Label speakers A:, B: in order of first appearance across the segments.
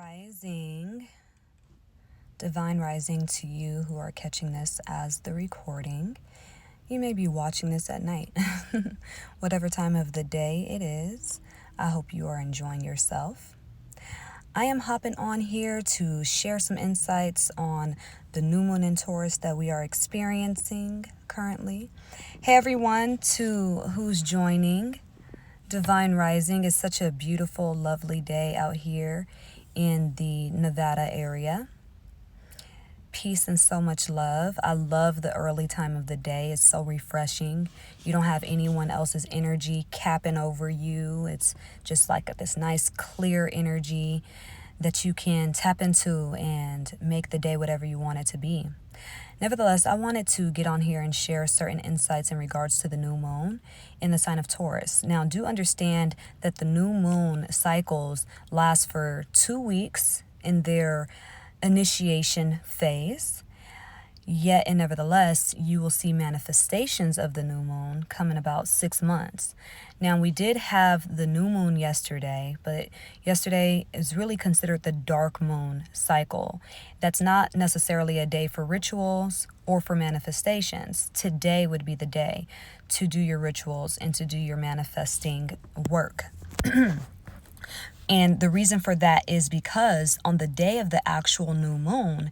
A: Rising, divine rising to you who are catching this as the recording. You may be watching this at night. Whatever time of the day it is, I hope you are enjoying yourself. I am hopping on here to share some insights on the new moon in Taurus that we are experiencing currently. Hey everyone, to who's joining. Divine Rising is such a beautiful, lovely day out here in the Nevada area. Peace and so much love. I love the early time of the day. It's so refreshing. You don't have anyone else's energy capping over you. It's just like this nice, clear energy that you can tap into and make the day whatever you want it to be. Nevertheless, I wanted to get on here and share certain insights in regards to the new moon in the sign of Taurus. Now, do understand that the new moon cycles last for 2 weeks in their initiation phase. Yet, and nevertheless, you will see manifestations of the new moon come in about 6 months. Now, we did have the new moon yesterday, but yesterday is really considered the dark moon cycle. That's not necessarily a day for rituals or for manifestations. Today would be the day to do your rituals and to do your manifesting work. And the reason for that is because on the day of the actual new moon,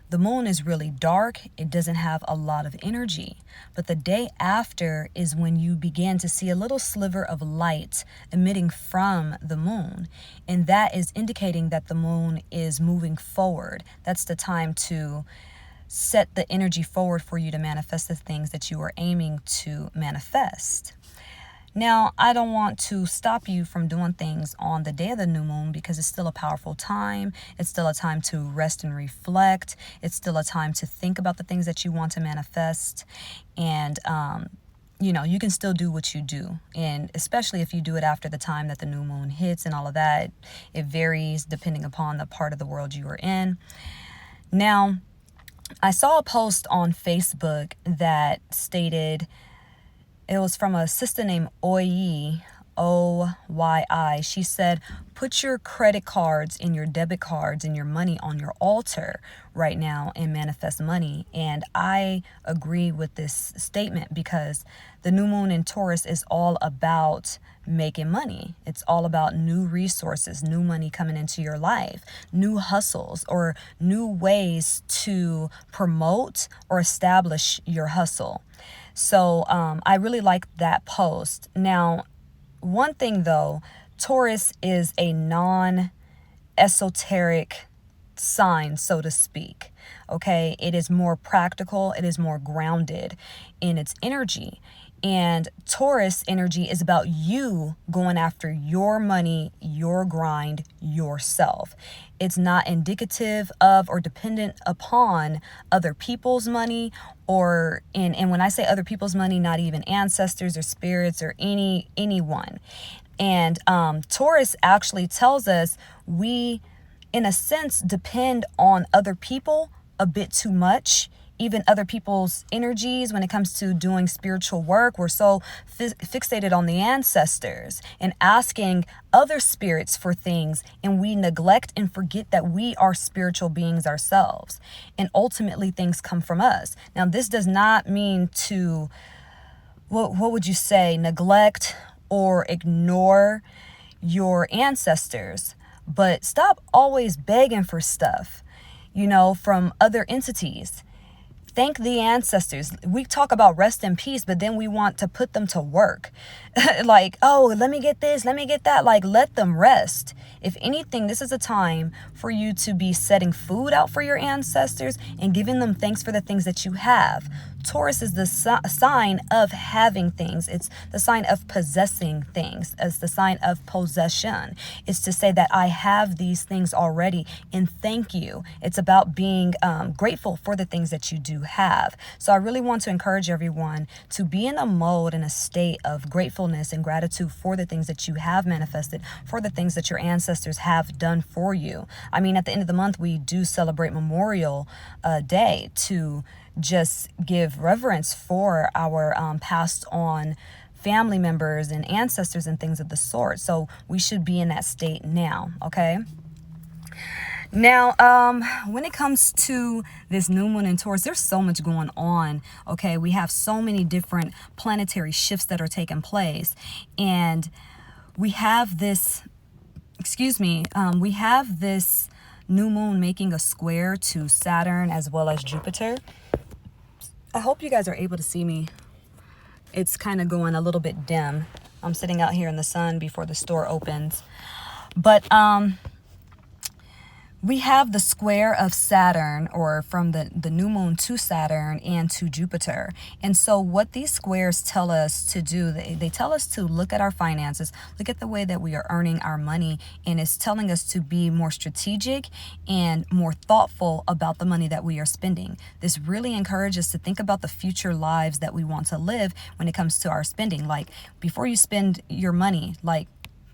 A: the moon is really dark. It doesn't have a lot of energy. But the day after is when you begin to see a little sliver of light emitting from the moon. And that is indicating that the moon is moving forward. That's the time to set the energy forward for you to manifest the things that you are aiming to manifest. Now, I don't want to stop you from doing things on the day of the new moon because it's still a powerful time. It's still a time to rest and reflect. It's still a time to think about the things that you want to manifest. And, you can still do what you do. And especially if you do it after the time that the new moon hits and all of that, it varies depending upon the part of the world you are in. Now, I saw a post on Facebook that stated, it was from a sister named Oyi, O-Y-I. She said, put your credit cards and your debit cards and your money on your altar right now and manifest money. And I agree with this statement because the new moon in Taurus is all about making money. It's all about new resources, new money coming into your life, new hustles or new ways to promote or establish your hustle. So I really like that post. Now, one thing though, Taurus is a non-esoteric sign, so to speak. Okay, it is more practical. It is more grounded in its energy. And Taurus energy is about you going after your money, your grind, yourself. It's not indicative of or dependent upon other people's money and when I say other people's money, not even ancestors or spirits or anyone. And Taurus actually tells us we, in a sense, depend on other people a bit too much. Even other people's energies when it comes to doing spiritual work. We're so fixated on the ancestors and asking other spirits for things, and we neglect and forget that we are spiritual beings ourselves, and ultimately things come from us. Now, this does not mean to, what would you say, neglect or ignore your ancestors, but stop always begging for stuff, from other entities. Thank the ancestors. We talk about rest in peace, but then we want to put them to work. Like, oh, let me get this, let me get that. Like, let them rest. If anything, this is a time for you to be setting food out for your ancestors and giving them thanks for the things that you have. Taurus is the sign of having things. It's the sign of possessing things. It's the sign of possession. It's to say that I have these things already and thank you. It's about being grateful for the things that you do have. So I really want to encourage everyone to be in a mode, in a state of gratefulness and gratitude for the things that you have manifested, for the things that your ancestors have done for you. I mean, at the end of the month, we do celebrate Memorial Day to just give reverence for our passed on family members and ancestors and things of the sort. So we should be in that state now, okay? Now, when it comes to this new moon in Taurus, there's so much going on. Okay, we have so many different planetary shifts that are taking place, and we have this. We have this new moon making a square to Saturn as well as Jupiter. I hope you guys are able to see me. It's kind of going a little bit dim. I'm sitting out here in the sun before the store opens, but we have the square of Saturn, or from the new moon to Saturn and to Jupiter. And so what these squares tell us to do, they tell us to look at our finances, look at the way that we are earning our money, and it's telling us to be more strategic and more thoughtful about the money that we are spending. This really encourages us to think about the future lives that we want to live when it comes to our spending. Like, before you spend your money, like,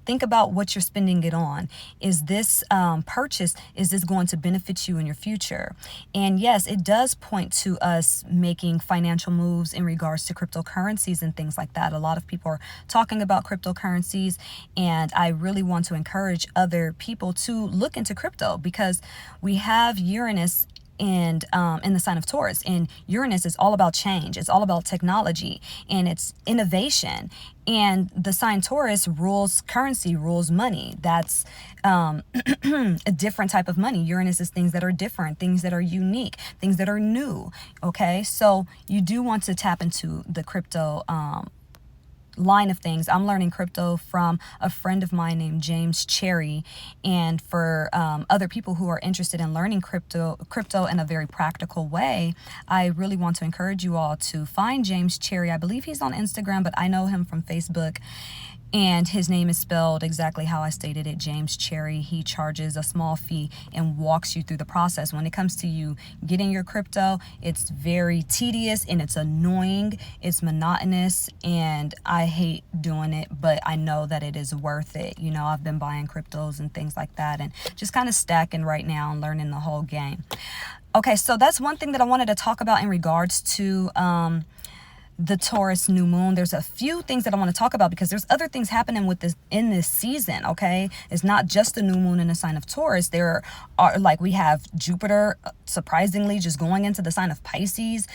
A: think about what you're spending it on. Is this purchase, is this going to benefit you in your future? And yes, it does point to us making financial moves in regards to cryptocurrencies and things like that. A lot of people are talking about cryptocurrencies, and I really want to encourage other people to look into crypto, because we have Uranus and in the sign of Taurus, and Uranus is all about change. It's all about technology, and it's innovation. And the sign Taurus rules currency, rules money. That's a different type of money. Uranus is things that are different, things that are unique, things that are new. Okay, so you do want to tap into the crypto line of things. I'm learning crypto from a friend of mine named James Cherry, and for other people who are interested in learning crypto in a very practical way, I really want to encourage you all to find James Cherry. I believe he's on Instagram, but I know him from Facebook, and his name is spelled exactly how I stated it, James Cherry. He charges a small fee and walks you through the process. When it comes to you getting your crypto, it's very tedious and it's annoying. It's monotonous, and I hate doing it, but I know that it is worth it. You know, I've been buying cryptos and things like that, and just kind of stacking right now and learning the whole game. Okay, so that's one thing that I wanted to talk about in regards to the Taurus new moon. There's a few things that I want to talk about, because there's other things happening with this in this season. Okay, it's not just the new moon in the sign of Taurus. There are, like, we have Jupiter surprisingly just going into the sign of Pisces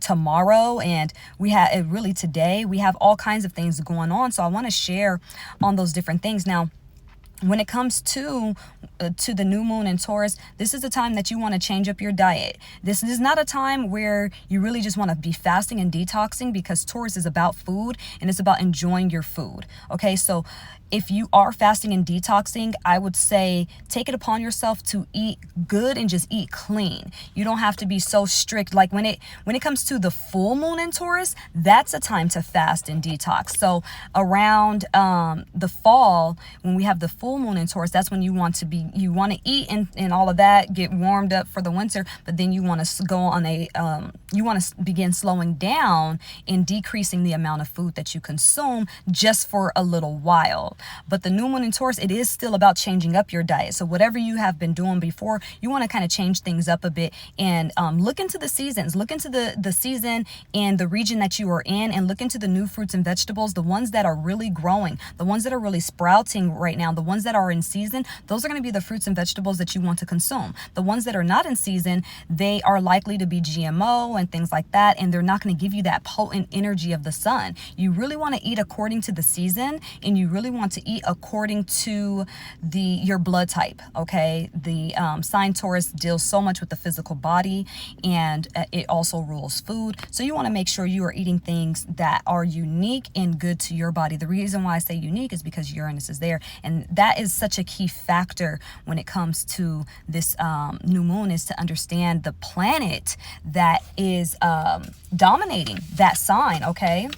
A: tomorrow, and we have really today. We have all kinds of things going on, so I want to share on those different things. Now, when it comes to the new moon in Taurus, this is a time that you want to change up your diet. This is not a time where you really just want to be fasting and detoxing, because Taurus is about food and it's about enjoying your food. Okay, so if you are fasting and detoxing, I would say take it upon yourself to eat good and just eat clean. You don't have to be so strict. Like, when it comes to the full moon in Taurus, that's a time to fast and detox. So around the fall, when we have the full moon in Taurus, that's when you want to eat and all of that, get warmed up for the winter, but then you want to go on you want to begin slowing down and decreasing the amount of food that you consume just for a little while. But the new moon in Taurus, it is still about changing up your diet. So whatever you have been doing before, you want to kind of change things up a bit, and look into the seasons, look into the season and the region that you are in, and look into the new fruits and vegetables, the ones that are really growing, the ones that are really sprouting right now, the ones that are in season. Those are going to be the fruits and vegetables that you want to consume. The ones that are not in season, they are likely to be GMO and things like that, and they're not going to give you that potent energy of the sun. You really want to eat according to the season, and you really want to eat according to your blood type. Okay, the sign Taurus deals so much with the physical body, and it also rules food. So you want to make sure you are eating things that are unique and good to your body. The reason why I say unique is because Uranus is there, and that is such a key factor when it comes to this new moon, is to understand the planet that is dominating that sign. Okay,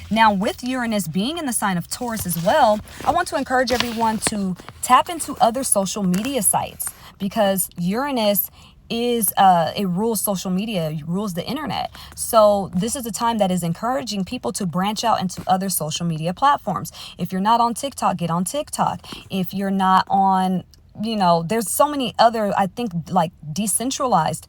A: now with Uranus being in the sign of Taurus as well, I want to encourage everyone to tap into other social media sites, because Uranus it rules social media, it rules the internet. So this is a time that is encouraging people to branch out into other social media platforms. If you're not on TikTok, get on TikTok. If you're not on, there's so many other, I think, like decentralized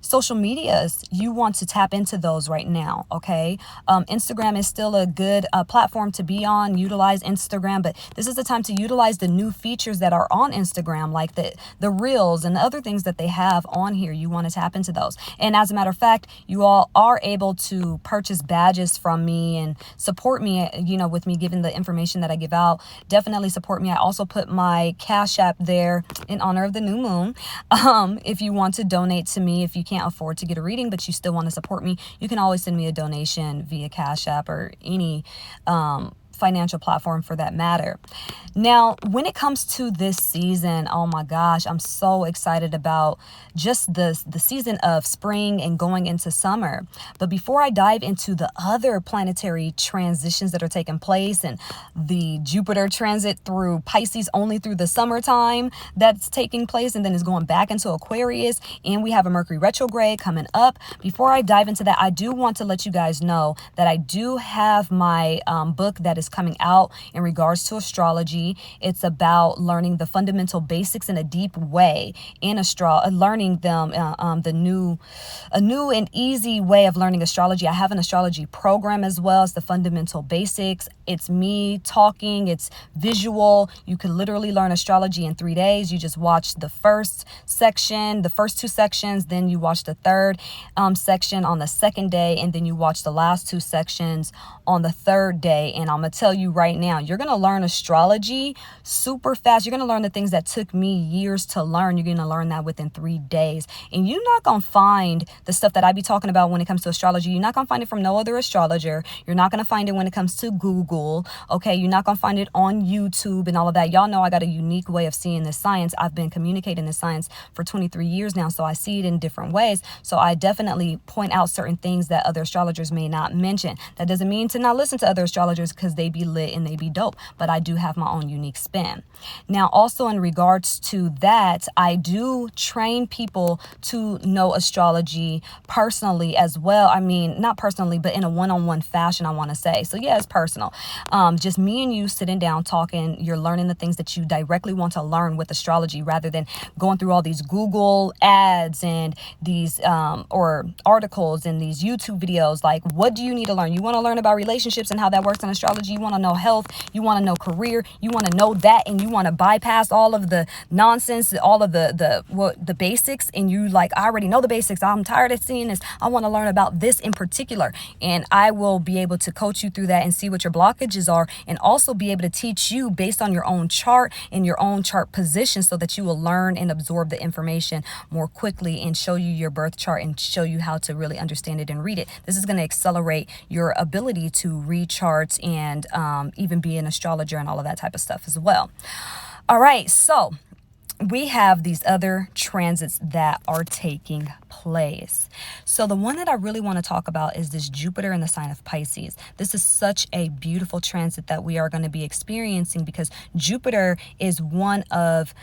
A: social medias, you want to tap into those right now, okay? Instagram is still a good platform to be on. Utilize Instagram, but this is the time to utilize the new features that are on Instagram, like the reels and the other things that they have on here. You want to tap into those. And as a matter of fact, you all are able to purchase badges from me and support me, with me giving the information that I give out. Definitely support me. I also put my Cash App there in honor of the new moon. If you want to donate to me, if you can't afford to get a reading, but you still want to support me, you can always send me a donation via Cash App or any financial platform for that matter. Now, when it comes to this season, oh my gosh, I'm so excited about just the season of spring and going into summer. But before I dive into the other planetary transitions that are taking place and the Jupiter transit through Pisces only through the summertime that's taking place and then is going back into Aquarius, and we have a Mercury retrograde coming up. Before I dive into that, I do want to let you guys know that I do have my book that is coming out in regards to astrology. It's about learning the fundamental basics in a deep way in learning them a new and easy way of learning astrology. I have an astrology program as well as the fundamental basics. It's me talking, it's visual. You can literally learn astrology in 3 days. You just watch the first section, the first 2 sections, then you watch the third section on the second day, and then you watch the last 2 sections on the third day. And I'm gonna tell you right now, you're gonna learn astrology super fast. You're gonna learn the things that took me years to learn. You're gonna learn that within 3 days. And you're not gonna find the stuff that I be talking about when it comes to astrology. You're not gonna find it from no other astrologer. You're not gonna find it when it comes to Google. Okay, you're not gonna find it on YouTube and all of that. Y'all know I got a unique way of seeing this science. I've been communicating this science for 23 years now, so I see it in different ways. So I definitely point out certain things that other astrologers may not mention. That doesn't mean to not listen to other astrologers, because they be lit and they be dope, but I do have my own unique spin. Now, also in regards to that, I do train people to know astrology personally as well. I mean, not personally, but in a one-on-one fashion, I want to say. So yeah, it's personal. Just me and you sitting down talking. You're learning the things that you directly want to learn with astrology, rather than going through all these Google ads and these or articles and these YouTube videos. Like, what do you need to learn? You want to learn about relationships and how that works in astrology. You want to know health. You want to know career. You want to know that, and you want to bypass all of the nonsense, all of the basics. And you like, I already know the basics. I'm tired of seeing this. I want to learn about this in particular, and I will be able to coach you through that and see what your blockages are, and also be able to teach you based on your own chart and your own chart position, so that you will learn and absorb the information more quickly and show you your birth chart and show you how to really understand it and read it. This is going to accelerate your ability to read charts and even be an astrologer and all of that type of stuff as well. All right, so we have these other transits that are taking place. So the one that I really want to talk about is this Jupiter in the sign of Pisces. This is such a beautiful transit that we are going to be experiencing, because Jupiter is one of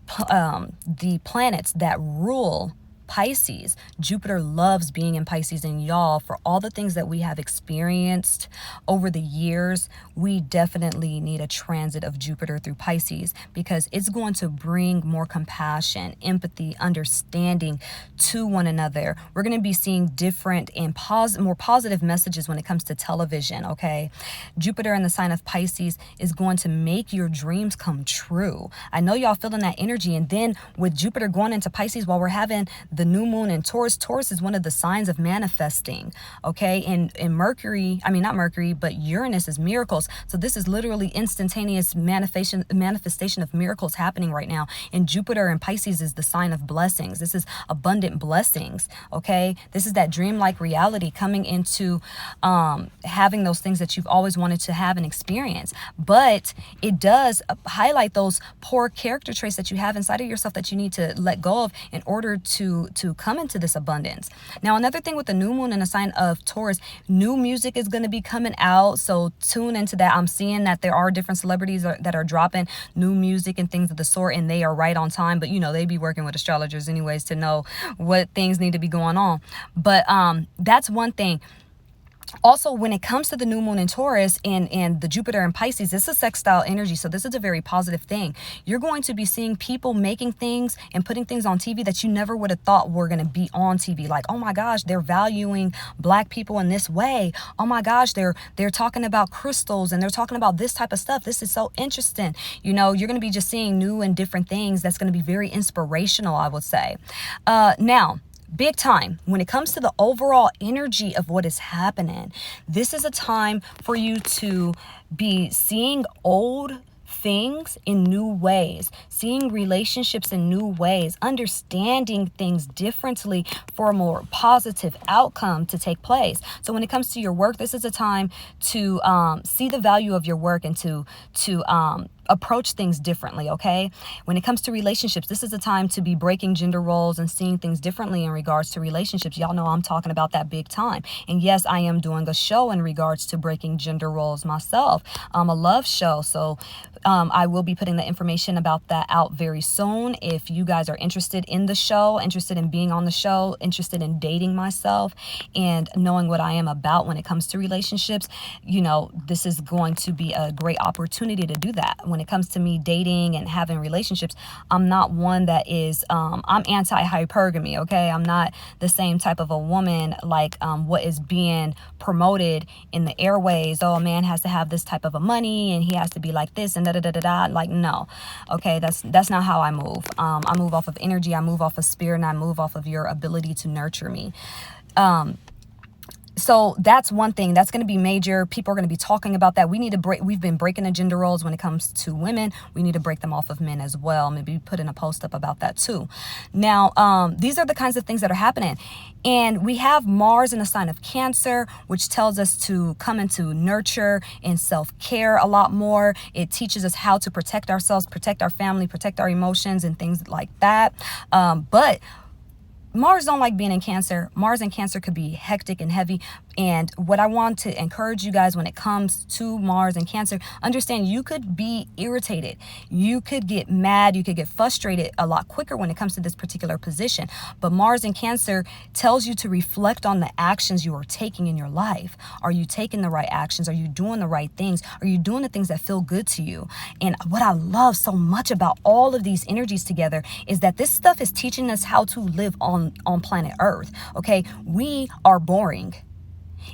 A: the planets that rule Pisces. Jupiter loves being in Pisces, and y'all, for all the things that we have experienced over the years, we definitely need a transit of Jupiter through Pisces, because it's going to bring more compassion, empathy, understanding to one another. We're going to be seeing different and more positive messages when it comes to television, okay? Jupiter in the sign of Pisces is going to make your dreams come true. I know y'all feeling that energy. And then with Jupiter going into Pisces, while we're having the new moon in Taurus. Taurus is one of the signs of manifesting, okay? And not Mercury, but Uranus is miracles. So this is literally instantaneous manifestation of miracles happening right now. And Jupiter in Pisces is the sign of blessings. This is abundant blessings, okay? This is that dreamlike reality coming into having those things that you've always wanted to have and experience. But it does highlight those poor character traits that you have inside of yourself that you need to let go of in order to come into this abundance. Now, another thing with the new moon in the sign of Taurus, new music is going to be coming out. So tune into that. I'm seeing that there are different celebrities that are dropping new music and things of the sort, and they are right on time. But, they be working with astrologers anyways to know what things need to be going on. But that's one thing. Also, when it comes to the new moon in Taurus and the Jupiter in Pisces, this is sextile energy. So this is a very positive thing. You're going to be seeing people making things and putting things on TV that you never would have thought were going to be on TV. Like, oh my gosh, they're valuing Black people in this way. Oh my gosh, they're talking about crystals and they're talking about this type of stuff. This is so interesting. You know, you're going to be just seeing new and different things. That's going to be very inspirational, I would say. Now, big time, when it comes to the overall energy of what is happening, this is a time for you to be seeing old things in new ways, seeing relationships in new ways, understanding things differently for a more positive outcome to take place. So when it comes to your work, this is a time to see the value of your work and to approach things differently, okay? When it comes to relationships, this is a time to be breaking gender roles and seeing things differently in regards to relationships. Y'all know I'm talking about that big time. And yes, I am doing a show in regards to breaking gender roles myself, a love show. So I will be putting the information about that out very soon. If you guys are interested in the show, interested in being on the show, interested in dating myself and knowing what I am about when it comes to relationships, you know, this is going to be a great opportunity to do that. When it comes to me dating and having relationships, I'm not one that is, I'm anti-hypergamy, okay? I'm not the same type of a woman like what is being promoted in the airways. Oh, a man has to have this type of a money and he has to be like this and da-da-da-da-da. Like, no. Okay, that's not how I move. I move off of energy, I move off of spirit, and I move off of your ability to nurture me. So that's one thing that's going to be major. People are going to be talking about that. We need to break. We've been breaking the gender roles when it comes to women. We need to break them off of men as well. Maybe put in a post up about that too. Now, these are the kinds of things that are happening. And we have Mars in the sign of Cancer, which tells us to come into nurture and self-care a lot more. It teaches us how to protect ourselves, protect our family, protect our emotions and things like that. But Mars don't like being in Cancer. Mars in Cancer could be hectic and heavy. And what I want to encourage you guys when it comes to Mars and Cancer, understand you could be irritated. You could get mad. You could get frustrated a lot quicker when it comes to this particular position. But Mars in Cancer tells you to reflect on the actions you are taking in your life. Are you taking the right actions? Are you doing the right things? Are you doing the things that feel good to you? And what I love so much about all of these energies together is that this stuff is teaching us how to live on planet Earth. Okay, we are boring.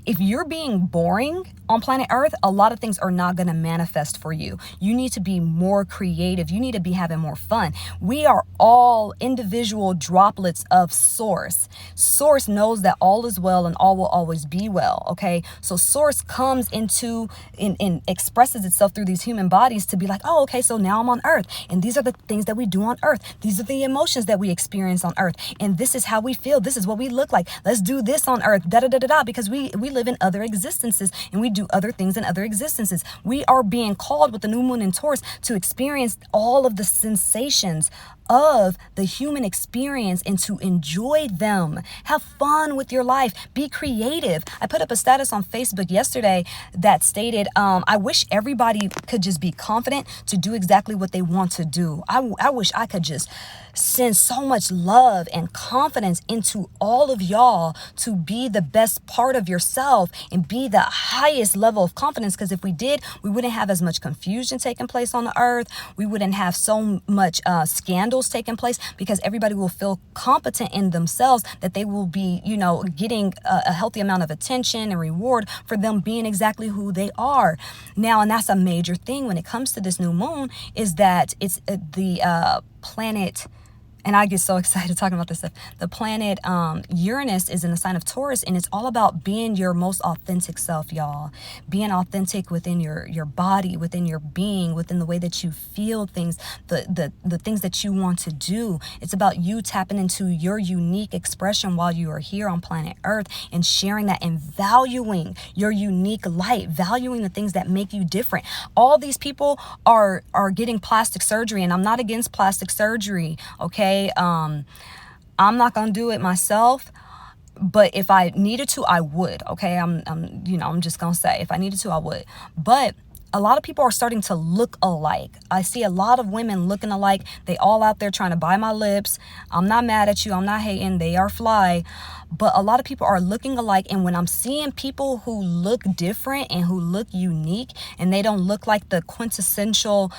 A: If you're being boring on planet Earth, a lot of things are not going to manifest for you. You need to be more creative. You need to be having more fun. We are all individual droplets of Source. Source knows that all is well and all will always be well. Okay, so Source comes into and expresses itself through these human bodies to be like, oh, okay, so now I'm on Earth, and these are the things that we do on Earth. These are the emotions that we experience on Earth, and this is how we feel. This is what we look like. Let's do this on Earth. Da da da da da. Because we live in other existences and we do other things in other existences. We are being called with the new moon in Taurus to experience all of the sensations of the human experience and to enjoy them. Have fun with your life. Be creative. I put up a status on Facebook yesterday that stated, I wish everybody could just be confident to do exactly what they want to do. I wish I could just send so much love and confidence into all of y'all to be the best part of yourself and be the highest level of confidence. Because if we did, we wouldn't have as much confusion taking place on the earth. We wouldn't have so much scandals taking place, because everybody will feel competent in themselves, that they will be, getting a healthy amount of attention and reward for them being exactly who they are. Now, and that's a major thing when it comes to this new moon, is that it's the planet. And I get so excited talking about this stuff. The planet Uranus is in the sign of Taurus, and it's all about being your most authentic self, y'all. Being authentic within your body, within your being, within the way that you feel things, the things that you want to do. It's about you tapping into your unique expression while you are here on planet Earth, and sharing that and valuing your unique light, valuing the things that make you different. All these people are getting plastic surgery, and I'm not against plastic surgery, okay? I'm not gonna do it myself, but if I needed to, I would. Okay, I'm just gonna say, if I needed to, I would. But a lot of people are starting to look alike. I see a lot of women looking alike. They all out there trying to buy my lips. I'm not mad at you. I'm not hating. They are fly. But a lot of people are looking alike. And when I'm seeing people who look different and who look unique and they don't look like the quintessential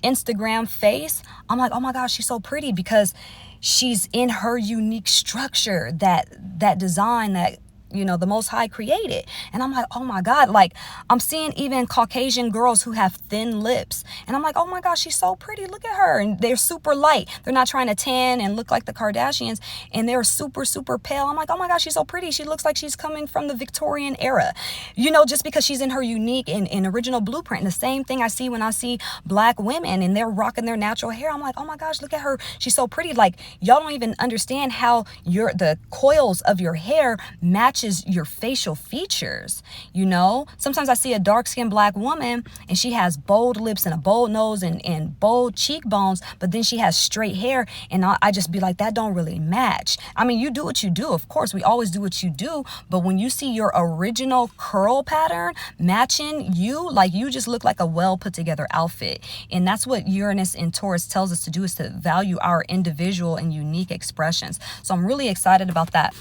A: Instagram face, I'm like, oh my gosh, she's so pretty because she's in her unique structure, that design that, you know, the Most High created. And I'm like, oh my God, like I'm seeing even Caucasian girls who have thin lips. And I'm like, oh my gosh, she's so pretty. Look at her. And they're super light. They're not trying to tan and look like the Kardashians. And they're super, super pale. I'm like, oh my gosh, she's so pretty. She looks like she's coming from the Victorian era, you know, just because she's in her unique and original blueprint. And the same thing I see when I see Black women and they're rocking their natural hair. I'm like, oh my gosh, look at her. She's so pretty. Like y'all don't even understand how the coils of your hair matches your facial features. You know, sometimes I see a dark-skinned Black woman and she has bold lips and a bold nose and bold cheekbones, but then she has straight hair, and I just be like, that don't really match. I mean, you do what you do. Of course, we always do what you do, but when you see your original curl pattern matching you, like you just look like a well put together outfit. And that's what Uranus in Taurus tells us to do, is to value our individual and unique expressions. So I'm really excited about that.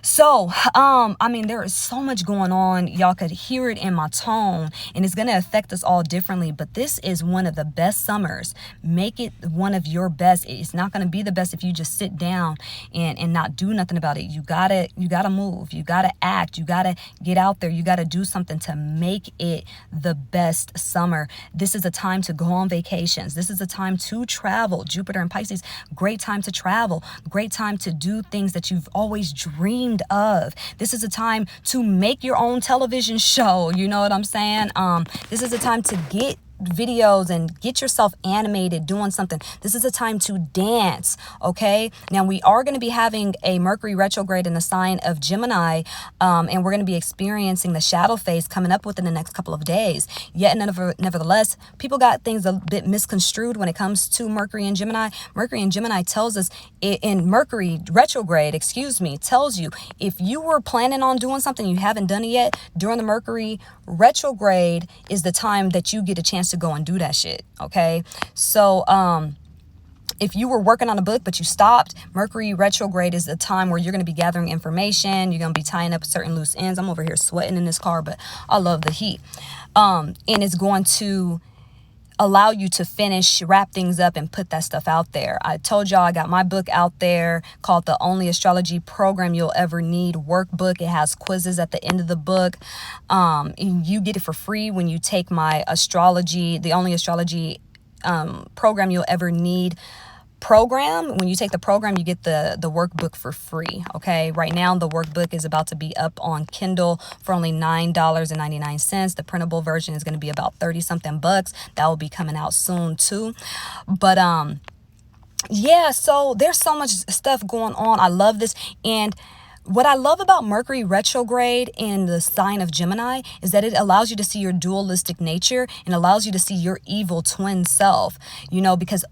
A: So, I mean, there is so much going on. Y'all could hear it in my tone, and it's going to affect us all differently. But this is one of the best summers. Make it one of your best. It's not going to be the best if you just sit down and not do nothing about it. You gotta move. You gotta act. You gotta get out there. You gotta do something to make it the best summer. This is a time to go on vacations. This is a time to travel. Jupiter and Pisces, great time to travel. Great time to do things that you've always dreamed of. This is a time to make your own television show. You know what I'm saying? This is a time to get videos and get yourself animated doing something. This is a time to dance. Okay, now we are going to be having a Mercury retrograde in the sign of Gemini, and we're going to be experiencing the shadow phase coming up within the next couple of days. Yet nevertheless, people got things a bit misconstrued when it comes to Mercury and Gemini. Mercury and Gemini tells us in Mercury retrograde, tells you if you were planning on doing something, you haven't done it yet, during the Mercury retrograde is the time that you get a chance to go and do that shit. Okay, so if you were working on a book but you stopped, Mercury retrograde is the time where you're going to be gathering information. You're going to be tying up certain loose ends. I'm over here sweating in this car, but I love the heat. And it's going to allow you to wrap things up and put that stuff out there. I told y'all I got my book out there called The Only Astrology Program You'll Ever Need workbook. It has quizzes at the end of the book. And you get it for free when you take my astrology, The Only Astrology Program You'll Ever Need program. When you take the program, you get the workbook for free. Okay, right now the workbook is about to be up on Kindle for only $9.99. The printable version is going to be about 30 something bucks. That will be coming out soon too. But yeah, so there's so much stuff going on. I love this. And what I love about Mercury retrograde in the sign of Gemini is that it allows you to see your dualistic nature and allows you to see your evil twin self, you know, because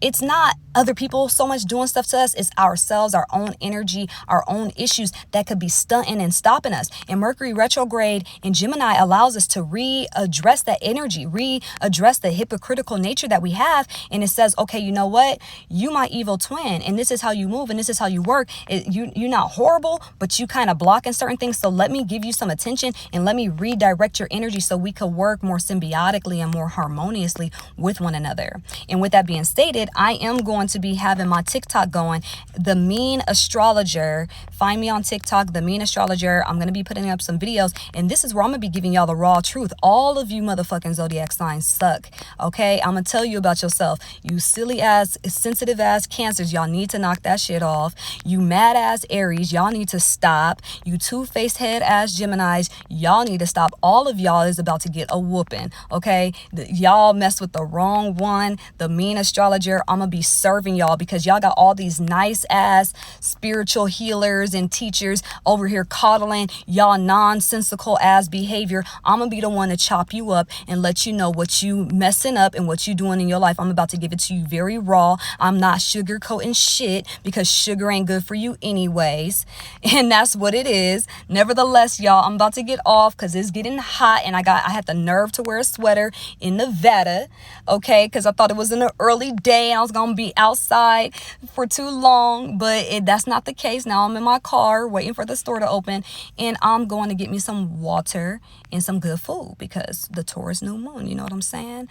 A: it's not other people so much doing stuff to us. It's ourselves, our own energy, our own issues that could be stunting and stopping us. And Mercury retrograde in Gemini allows us to readdress that energy, readdress the hypocritical nature that we have. And it says, okay, you know what? You my evil twin, and this is how you move, and this is how you work. You're not horrible, but you kind of blocking certain things. So let me give you some attention and let me redirect your energy so we could work more symbiotically and more harmoniously with one another. And with that being stated, I am going to be having my TikTok going, The Mean Astrologer. Find me on TikTok, The Mean Astrologer. I'm going to be putting up some videos, and this is where I'm going to be giving y'all the raw truth. All of you motherfucking zodiac signs suck. Okay, I'm going to tell you about yourself. You silly ass, sensitive ass Cancers, y'all need to knock that shit off. You mad ass Aries, y'all need to stop. You two-faced head ass Geminis, y'all need to stop. All of y'all is about to get a whooping. Okay, y'all messed with the wrong one. The Mean Astrologer. I'm gonna be serving serving y'all because y'all got all these nice ass spiritual healers and teachers over here coddling y'all nonsensical ass behavior. I'm gonna be the one to chop you up and let you know what you messing up and what you doing in your life. I'm about to give it to you very raw. I'm not sugarcoating shit because sugar ain't good for you anyways. And that's what it is. Nevertheless, y'all, I'm about to get off because it's getting hot and I had the nerve to wear a sweater in Nevada, okay, because I thought it was an early day. I was gonna be outside for too long, but that's not the case. Now I'm in my car waiting for the store to open, and I'm going to get me some water and some good food because the Taurus new moon, you know what I'm saying?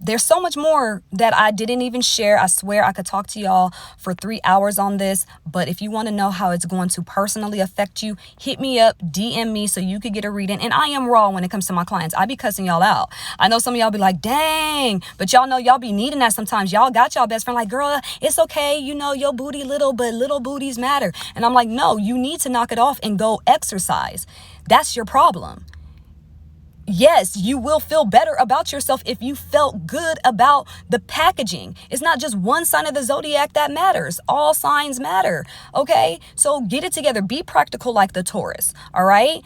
A: There's so much more that I didn't even share. I swear I could talk to y'all for 3 hours on this, but if you want to know how it's going to personally affect you, hit me up, DM me so you could get a reading. And I am raw when it comes to my clients. I be cussing y'all out. I know some of y'all be like, dang, but y'all know y'all be needing that sometimes. Y'all got y'all best friend like, girl, it's okay. You know, your booty little, but little booties matter. And I'm like, no, you need to knock it off and go exercise. That's your problem. Yes, you will feel better about yourself if you felt good about the packaging. It's not just one sign of the zodiac that matters. All signs matter. Okay, so get it together. Be practical like the Taurus. All right,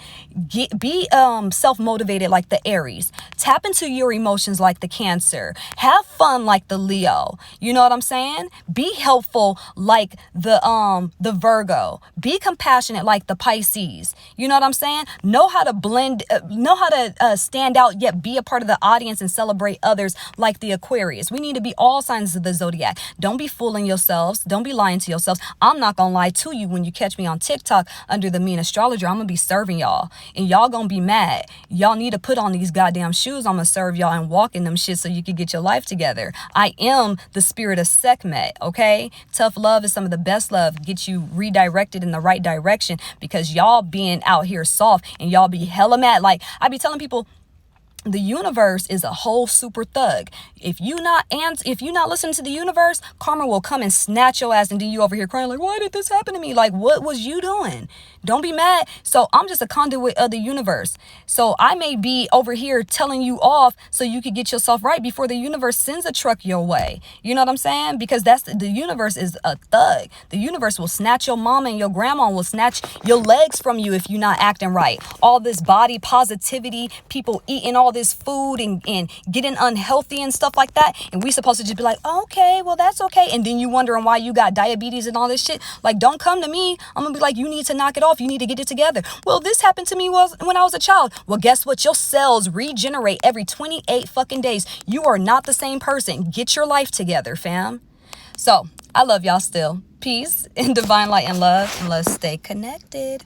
A: be self-motivated like the Aries. Tap into your emotions like the Cancer. Have fun like the Leo. You know what I'm saying? Be helpful like the Virgo. Be compassionate like the Pisces. You know what I'm saying? Know how to blend. Know how to stand out yet be a part of the audience and celebrate others like the Aquarius. We need to be all signs of the zodiac. Don't be fooling yourselves. Don't be lying to yourselves. I'm not gonna lie to you when you catch me on TikTok under the mean astrologer. I'm gonna be serving y'all and y'all gonna be mad. Y'all need to put on these goddamn shoes. I'm gonna serve y'all and walk in them shit so you can get your life together. I am the spirit of Sekhmet, okay? Tough love is some of the best love. Get you redirected in the right direction because y'all being out here soft and y'all be hella mad. Like I be telling people, the universe is a whole super thug. If you not listening to the universe, karma will come and snatch your ass and do you over here crying like, why did this happen to me? Like, what was you doing? Don't be mad. So I'm just a conduit of the universe. So I may be over here telling you off so you could get yourself right before the universe sends a truck your way. You know what I'm saying? Because the universe is a thug. The universe will snatch your mama and your grandma will snatch your legs from you if you're not acting right. All this body positivity, people eating all this food and getting unhealthy and stuff like that. And we supposed to just be like, okay, well, that's okay. And then you wondering why you got diabetes and all this shit. Like, don't come to me. I'm gonna be like, you need to knock it off. You need to get it together. Well, this happened to me when I was a child. Well, guess what? Your cells regenerate every 28 fucking days. You are not the same person. Get your life together, fam. So I love y'all still. Peace and divine light and love. And let's stay connected.